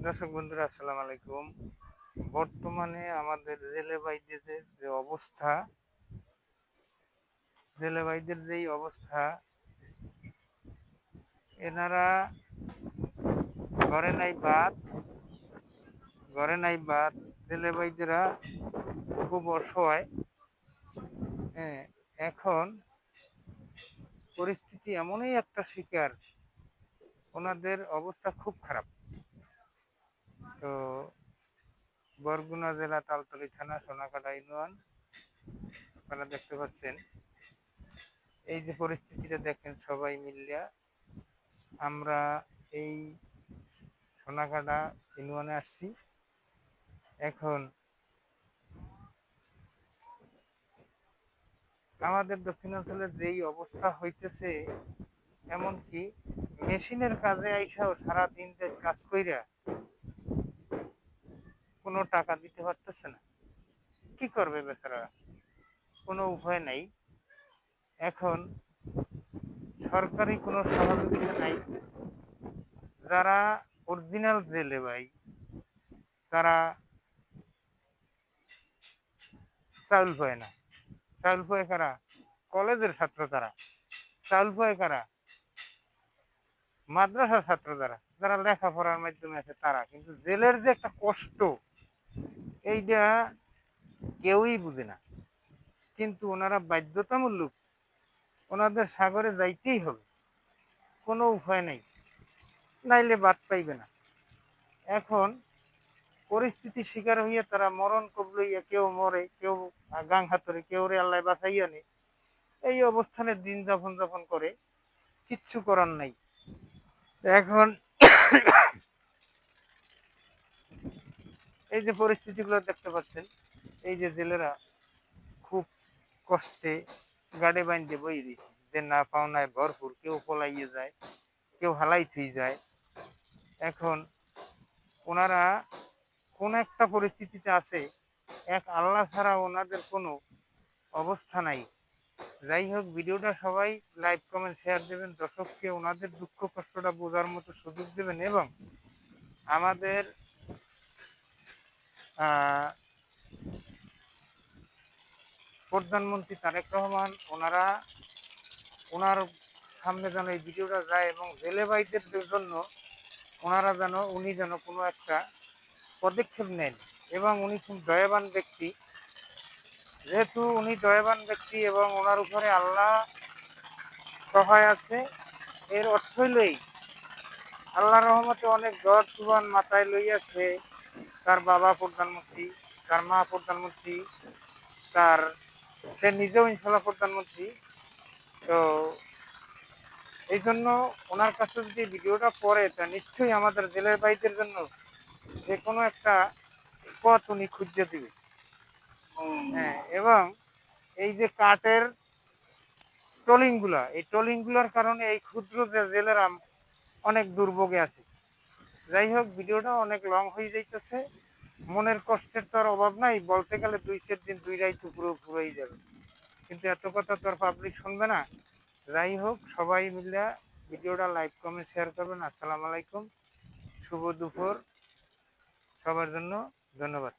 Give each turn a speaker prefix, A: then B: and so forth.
A: দর্শক বন্ধুরা আসসালামু আলাইকুম। বর্তমানে আমাদের রেলেবাইদের যেই অবস্থা, এনারা ঘরে নাই বাত, রেলেবাইদেরা খুব অসহায়। হ্যাঁ, এখন পরিস্থিতি এমনই একটা শিকার, ওনাদের অবস্থা খুব খারাপ। তো বরগুনা জেলা তালতলী থানা সোনাকাটা ইউনিয়ন, আপনারা দেখতে পাচ্ছেন এই যে পরিস্থিতিটা দেখেন, সবাই মিলিয়া আমরা এই সোনাকাটা ইউনিয়নে আসছি। এখন আমাদের দক্ষিণাঞ্চলের যেই অবস্থা হইতেছে, এমনকি মেশিনের কাজে আইসাও সারাদিন কাজ কইরা কোনো টাকা দিতে পারতেছে না। কি করবে বেচারা, কোনো উপায় নাই। এখন সরকারি কোনো সহযোগিতা নাই। যারা অরিজিনাল জেলে ভাই, তারা চাউল পায় না। চাউল পায় কারা? কলেজের ছাত্র। তারা চাউল পায় কারা? মাদ্রাসার ছাত্র। যারা লেখাপড়ার মাধ্যমে আছে তারা। কিন্তু জেলের যে একটা কষ্ট, এইটা কেউই বুঝে না। কিন্তু ওনারা বাধ্যতামূলক, ওনাদের সাগরে যাইতেই হবে, কোনো উপায় নাই, নাইলে বাদ পাইবে না। এখন পরিস্থিতির শিকার হইয়া তারা মরণ কবলইয়া, কেউ মরে, কেউ গাং হাতরে, কেউ রে আল্লাহ বাঁচাইয়া নে, এই অবস্থানে দিন যাপন করে, কিচ্ছু করার নাই। এখন এই যে পরিস্থিতিগুলো দেখতে পাচ্ছেন, এই যে জেলেরা খুব কষ্টে গাড়ে বাঁধতে বই দিচ্ছে, যে না পাওনায় ভরপুর, কেউ পলাইয়ে যায়, কেউ হালাই থুই যায়। এখন ওনারা কোন একটা পরিস্থিতিতে আছে, এক আল্লাহ ছাড়া ওনাদের কোনো অবস্থা নাই। যাই হোক, ভিডিওটা সবাই লাইক কমেন্ট শেয়ার দেবেন, দর্শককে ওনাদের দুঃখ কষ্টটা বোঝার মতো সুযোগ দেবেন। এবং আমাদের প্রধানমন্ত্রী তারেক রহমান, ওনার সামনে যেন এই ভিডিওটা যায়, এবং জেলে ভাইদের জন্য উনি যেন কোনো একটা পদক্ষেপ নেন। এবং উনি খুব দয়াবান ব্যক্তি, যেহেতু উনি দয়াবান ব্যক্তি এবং ওনার উপরে আল্লাহ সহায় আছে, এর অর্থ হইলেই আল্লাহর রহমতে অনেক জ্বর তুফান মাথায় লইয়াছে। তার বাবা প্রধানমন্ত্রী, তার মা প্রধানমন্ত্রী, সে নিজেও ইনশাল্লাহ প্রধানমন্ত্রী। তো এই জন্য ওনার কাছে যদি ভিডিওটা পড়ে, তা নিশ্চয়ই আমাদের জেলের ভাইদের জন্য যে কোনো একটা পথ উনি খুঁজে দিবে। হ্যাঁ, এবং এই যে কাঠের এই ট্রলিংগুলোর কারণে এই ক্ষুদ্র জেলেরা অনেক দুর্ভোগে আছে। যাই হোক, ভিডিওটা অনেক লং হয়ে যাইতেছে। মনের কষ্টের তো আর অভাব নাই, বলতে গেলে 2-4 দিন 2 রাত পুরোই যাবে, কিন্তু এত কথা তো আর পাবলিক শুনবে না। যাই হোক, সবাই মিলে ভিডিওটা লাইক কমেন্ট শেয়ার করবেন। আসসালামু আলাইকুম, শুভ দুপুর সবার জন্য, ধন্যবাদ।